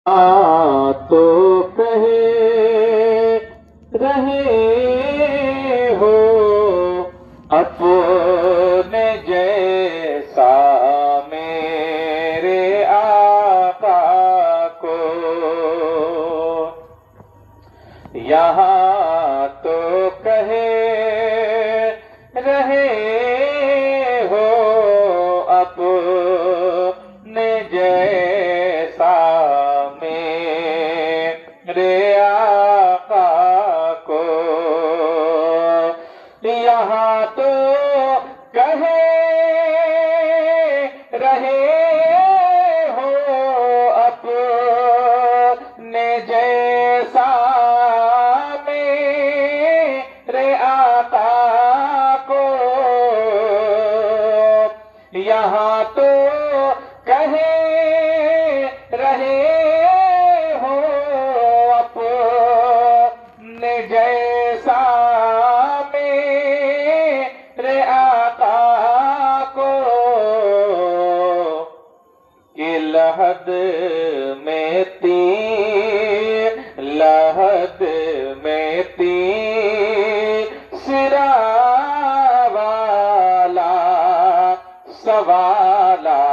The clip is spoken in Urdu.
تو کہے رہے ہو اپنے جیسا میرے آقا کو، یہاں تو کہے رہے ہو اپنے جیسا میرے آقا کو، یہاں تو کہے رہے ہو اپنے جیسا میرے آقا کو، یہاں تو کہے رہے ہو اپنے جیسا میرے آقا کو، کہ لحد میں تیر لحد میں تیر سرا والا سوالا